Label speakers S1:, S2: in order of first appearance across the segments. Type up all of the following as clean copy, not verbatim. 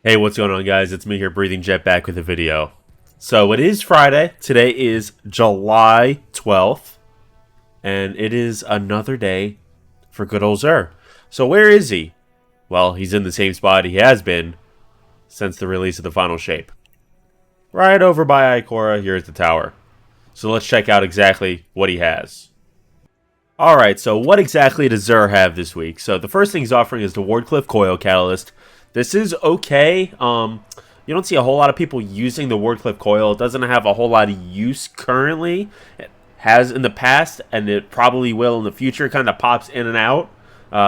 S1: Hey, what's going on, guys? It's me here, Breathing Jet, back with a video. So it is Friday. Today is July 12th, and it is another day for good old XUR. So where is he? Well, he's in the same spot he has been since the release of the final shape. Right over by Ikora, here's the tower. So let's check out exactly what he has. Alright, so what exactly does XUR have this week? So the first thing he's offering is the Wardcliff Coil Catalyst. This is okay. You don't see a whole lot of people using the Wardcliff Coil. It doesn't have a whole lot of use currently. It has in the past, and it probably will in the future. It kind of pops in and out,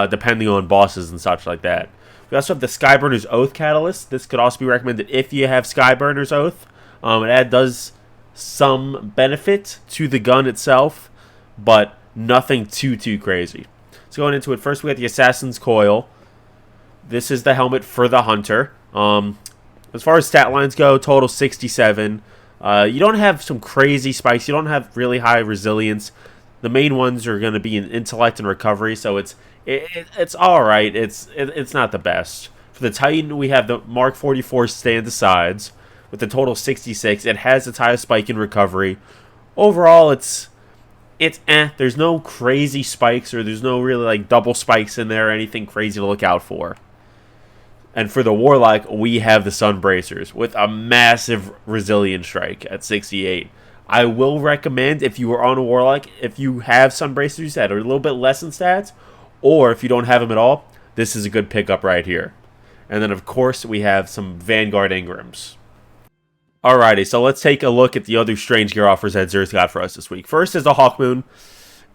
S1: depending on bosses and such like that. We also have the SKYBURNERS Oath Catalyst. This could also be recommended if you have SKYBURNERS Oath. It does some benefit to the gun itself, but nothing too crazy. So going into it, first we got the Assassin's Coil. This is the helmet for the Hunter. As far as stat lines go, total 67. You don't have some crazy spikes. You don't have really high resilience. The main ones are going to be in intellect and recovery, so it's all right. It's not the best. For the Titan, we have the Mark 44 stand-asides with the total 66. It has its highest spike in recovery. Overall, it's There's no crazy spikes, or there's no really like double spikes in there or anything crazy to look out for. And for the Warlock, we have the SUNBRACERs with a massive resilience strike at 68. I will recommend, if you are on a Warlock, if you have SUNBRACERs that are a little bit less in stats, or if you don't have them at all, this is a good pickup right here. And then, of course, we have some Vanguard Ingrams. Alrighty, so let's take a look at the other strange gear offers that XUR's got for us this week. First is the Hawkmoon.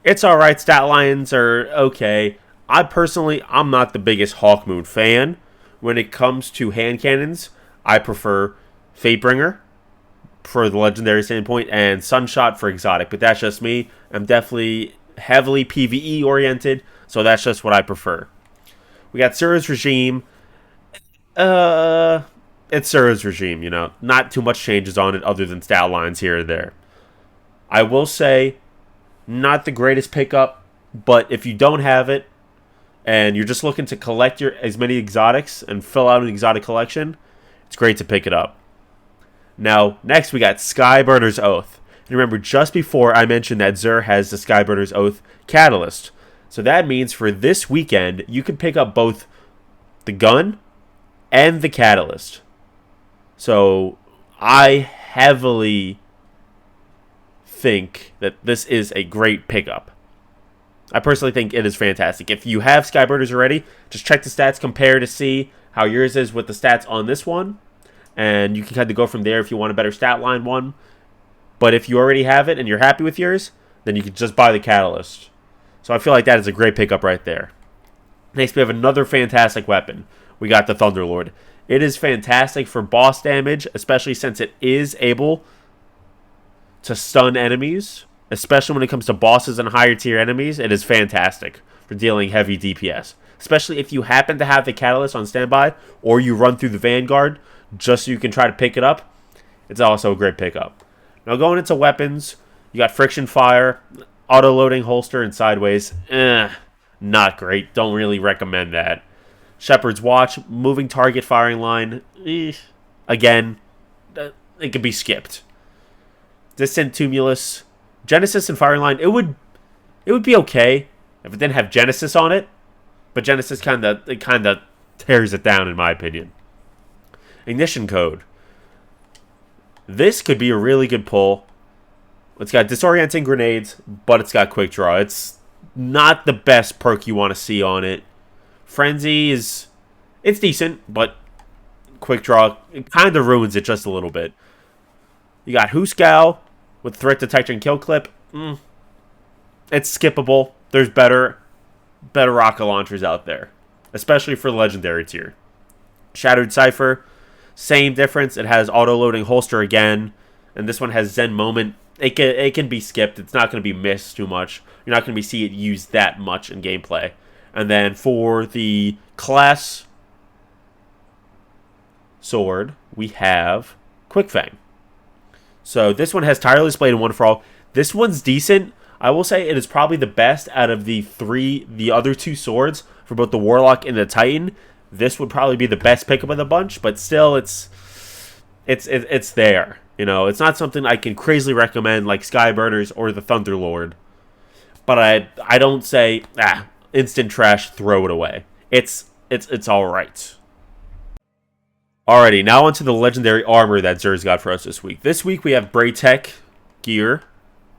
S1: It's alright, stat lines are okay. I'm not the biggest Hawkmoon fan. When it comes to hand cannons, I prefer Fatebringer for the legendary standpoint and Sunshot for exotic, but that's just me. I'm definitely heavily PvE oriented, so that's just what I prefer. We got XUR's Regime. It's XUR's Regime, you know. Not too much changes on it other than stat lines here and there. I will say, not the greatest pickup, but if you don't have it, and you're just looking to collect as many exotics and fill out an exotic collection, it's great to pick it up. Now, next we got SKYBURNERS Oath. And remember, just before I mentioned that XUR has the SKYBURNERS Oath Catalyst. So that means for this weekend, you can pick up both the gun and the Catalyst. So I heavily think that this is a great pickup. I personally think it is fantastic. If you have SKYBURNERS already, just check the stats, compare to see how yours is with the stats on this one. And you can kind of go from there if you want a better stat line one. But if you already have it and you're happy with yours, then you can just buy the Catalyst. So I feel like that is a great pickup right there. Next, we have another fantastic weapon. We got the Thunderlord. It is fantastic for boss damage, especially since it is able to stun enemies. Especially when it comes to bosses and higher tier enemies, it is fantastic for dealing heavy DPS. Especially if you happen to have the Catalyst on standby, or you run through the Vanguard just so you can try to pick it up. It's also a great pickup. Now going into weapons, you got Friction Fire, Auto-Loading Holster, and Sideways. Not great. Don't really recommend that. Shepherd's Watch, Moving Target Firing Line. Again, it could be skipped. Distant Tumulus. Genesis and Firing Line, it would be okay if it didn't have Genesis on it, but Genesis kind of tears it down in my opinion. Ignition Code. This could be a really good pull. It's got Disorienting Grenades, but it's got Quick Draw. It's not the best perk you want to see on it. Frenzy it's decent, but Quick Draw, it kind of ruins it just a little bit. You got Huscal with Threat Detection Kill Clip. It's skippable. There's better rocket launchers out there, especially for legendary tier. Shattered Cipher, same difference. It has auto-loading holster again, and this one has Zen Moment. It can be skipped. It's not going to be missed too much. You're not going to be see it used that much in gameplay. And then for the class sword, we have Quick Fang. So this one has Tireless Blade and One for All. This one's decent. I will say it is probably the best out of the other two swords for both the Warlock and the Titan. this would probably be the best pickup of the bunch, but still, it's there. You know, it's not something I can crazily recommend like SKYBURNERS or the Thunderlord. But I don't say, instant trash, throw it away. It's alright. Alrighty, now onto the legendary armor that Xur's got for us this week. This week we have Braytech gear.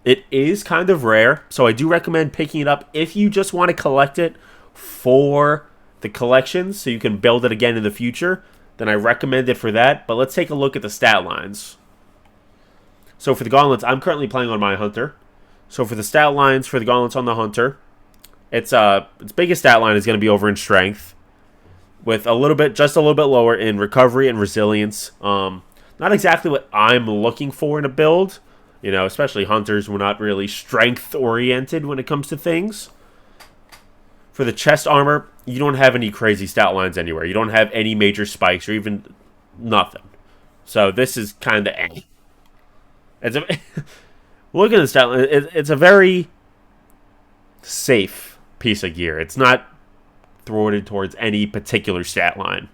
S1: It is kind of rare, so I do recommend picking it up if you just want to collect it for the collections so you can build it again in the future. Then I recommend it for that. But let's take a look at the stat lines. So for the gauntlets, I'm currently playing on my Hunter. So for the stat lines for the gauntlets on the Hunter, its biggest stat line is going to be over in strength, with just a little bit lower in recovery and resilience. Not exactly what I'm looking for in a build. You know, especially Hunters, we're not really strength-oriented when it comes to things. For the chest armor, you don't have any crazy stat lines anywhere. You don't have any major spikes or even nothing. So this is kind of look at the stat line. It's a very safe piece of gear. It's not thwarted towards any particular stat line.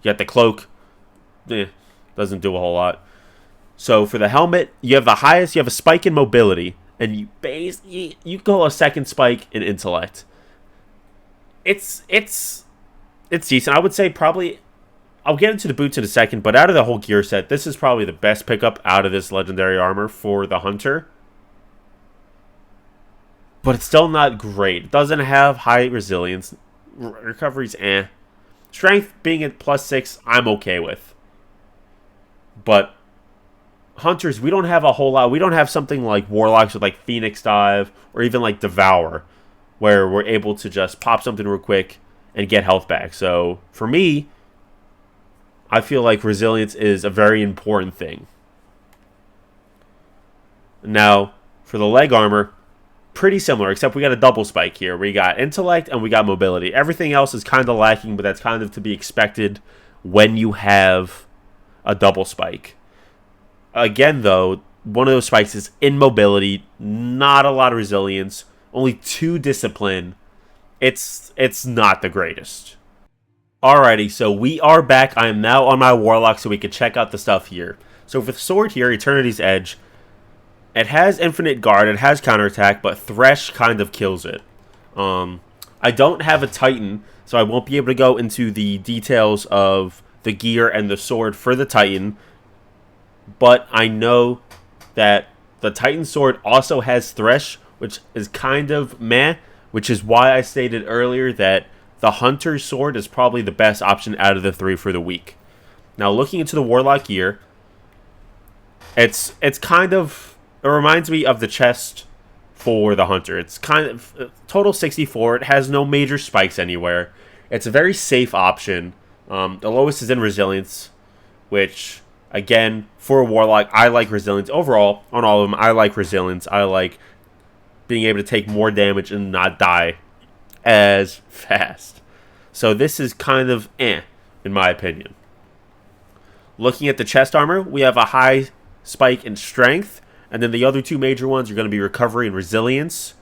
S1: You got the cloak. Doesn't do a whole lot. So for the helmet, you have a spike in mobility, and you go a second spike in intellect. It's decent. I would say probably, I'll get into the boots in a second, but out of the whole gear set, this is probably the best pickup out of this legendary armor for the Hunter. But it's still not great. It doesn't have high resilience. Recovery's Strength being at +6, I'm okay with. But Hunters, we don't have a whole lot. We don't have something like Warlocks with like Phoenix Dive or even like Devour, where we're able to just pop something real quick and get health back. So for me, I feel like resilience is a very important thing. Now, for the leg armor, pretty similar, except we got a double spike here. We got intellect and we got mobility. Everything else is kind of lacking, but that's kind of to be expected when you have a double spike. Again, though, one of those spikes is in mobility, not a lot of resilience, only 2 discipline. It's not the greatest. Alrighty, so we are back. I am now on my Warlock so we can check out the stuff here. So for the sword here, Eternity's Edge, it has infinite guard, it has counterattack, but Thresh kind of kills it. I don't have a Titan, so I won't be able to go into the details of the gear and the sword for the Titan. But I know that the Titan sword also has Thresh, which is kind of meh, which is why I stated earlier that the Hunter's sword is probably the best option out of the 3 for the week. Now, looking into the Warlock gear, it's kind of, it reminds me of the chest for the Hunter. It's kind of total 64. It has no major spikes anywhere. It's a very safe option. The lowest is in resilience, which, again, for a Warlock, I like resilience. Overall, on all of them, I like resilience. I like being able to take more damage and not die as fast. So this is kind of in my opinion. Looking at the chest armor, we have a high spike in strength, and then the other 2 major ones are going to be recovery and resilience.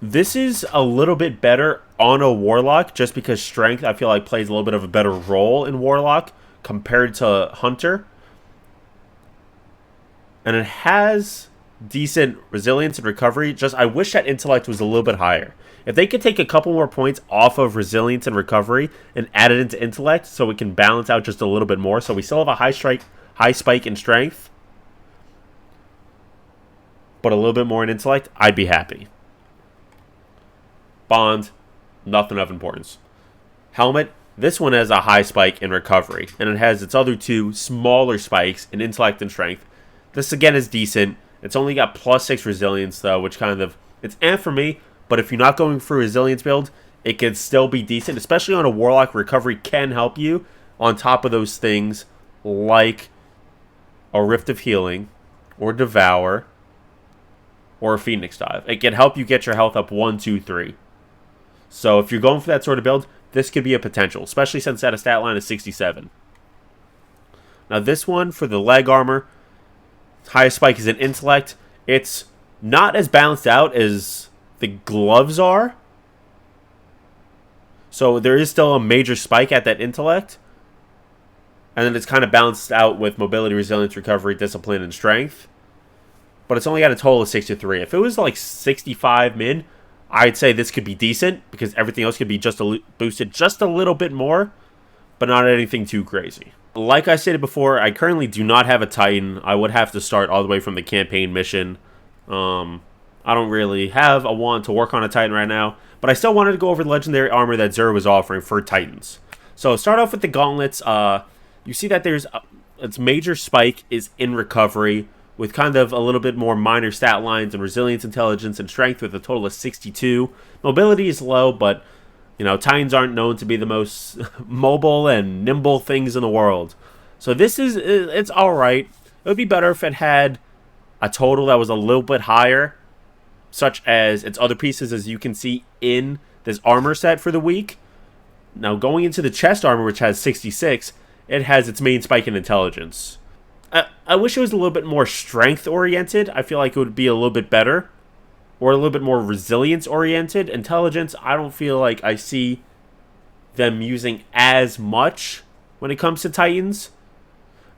S1: This is a little bit better on a Warlock, just because strength, I feel like, plays a little bit of a better role in Warlock compared to Hunter. And it has decent resilience and recovery. Just, I wish that intellect was a little bit higher. If they could take a couple more points off of resilience and recovery and add it into intellect so we can balance out just a little bit more, so we still have a high spike in strength, but a little bit more in intellect, I'd be happy. Bond, nothing of importance. Helmet, this one has a high spike in recovery, and it has its other 2 smaller spikes in intellect and strength. This again is decent. It's only got +6 resilience though, which kind of, it's for me, but if you're not going for a resilience build, it can still be decent, especially on a Warlock. Recovery can help you on top of those things like a Rift of Healing or Devour or a Phoenix Dive. It can help you get your health up 1, 2, 3. So if you're going for that sort of build, this could be a potential, especially since that stat line is 67. Now this one, for the leg armor, highest spike is in intellect. It's not as balanced out as the gloves are. So there is still a major spike at that intellect. And then it's kind of balanced out with mobility, resilience, recovery, discipline, and strength. But it's only got a total of 63. If it was like 65 min, I'd say this could be decent because everything else could be just boosted just a little bit more, but not anything too crazy. Like I stated before, I currently do not have a Titan. I would have to start all the way from the campaign mission. I don't really have a want to work on a Titan right now, but I still wanted to go over the legendary armor that XUR was offering for Titans. So start off with the gauntlets. You see that there's its major spike is in recovery, with kind of a little bit more minor stat lines and resilience, intelligence, and strength with a total of 62. Mobility is low, but, you know, Titans aren't known to be the most mobile and nimble things in the world. So it's alright. It would be better if it had a total that was a little bit higher, such as its other pieces, as you can see in this armor set for the week. Now, going into the chest armor, which has 66, it has its main spike in intelligence. I wish it was a little bit more strength-oriented. I feel like it would be a little bit better. Or a little bit more resilience-oriented. Intelligence, I don't feel like I see them using as much when it comes to Titans.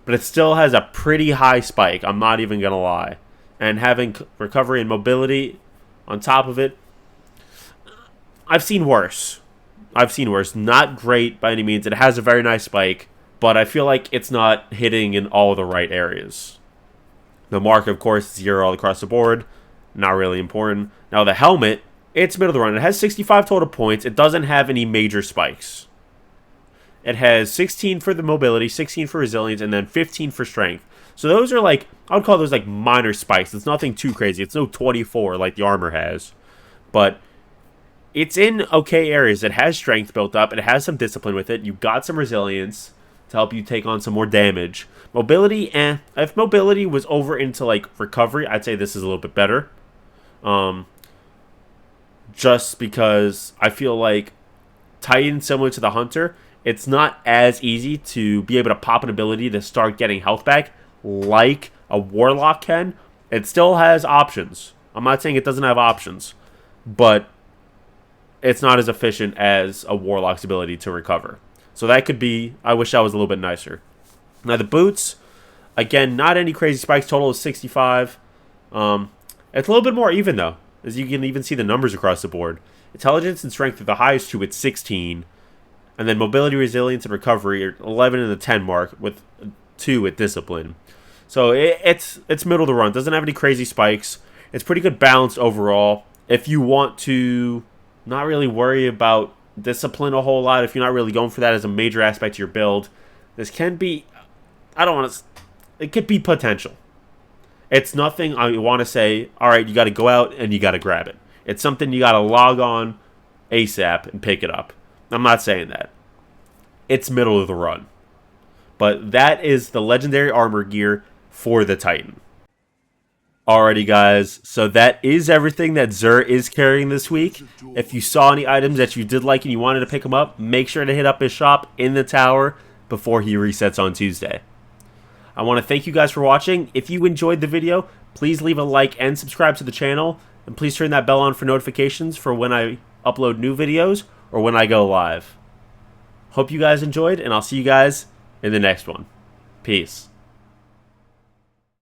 S1: But it still has a pretty high spike, I'm not even going to lie. And having recovery and mobility on top of it, I've seen worse. Not great by any means. It has a very nice spike, but I feel like it's not hitting in all the right areas. The mark, of course, 0 all across the board. Not really important. Now, the helmet, it's middle of the run. It has 65 total points. It doesn't have any major spikes. It has 16 for the mobility, 16 for resilience, and then 15 for strength. So those are like, I would call those like minor spikes. It's nothing too crazy. It's no 24 like the armor has. But it's in okay areas. It has strength built up. It has some discipline with it. You've got some resilience to help you take on some more damage. Mobility, if mobility was over into like recovery, I'd say this is a little bit better. Just because I feel like Titan, similar to the Hunter, it's not as easy to be able to pop an ability to start getting health back like a Warlock can. It still has options. I'm not saying it doesn't have options, but it's not as efficient as a Warlock's ability to recover. So that could be, I wish that was a little bit nicer. Now the boots, again, not any crazy spikes, total of 65. It's a little bit more even though, as you can even see the numbers across the board. Intelligence and strength are the highest two at 16. And then mobility, resilience, and recovery are 11 and the 10 mark with 2 at discipline. So it's middle of the run. Doesn't have any crazy spikes. It's pretty good balanced overall. If you want to not really worry about discipline a whole lot, if you're not really going for that as a major aspect to your build, this can be, I don't want to, it could be potential. It's nothing I want to say, alright, you got to go out and you got to grab it. It's something you got to log on ASAP and pick it up. I'm not saying that. It's middle of the run. But that is the legendary armor gear for the Titan. Alrighty guys, so that is everything that XUR is carrying this week. If you saw any items that you did like and you wanted to pick them up, make sure to hit up his shop in the tower before he resets on Tuesday. I want to thank you guys for watching. If you enjoyed the video, please leave a like and subscribe to the channel. And please turn that bell on for notifications for when I upload new videos or when I go live. Hope you guys enjoyed, and I'll see you guys in the next one. Peace.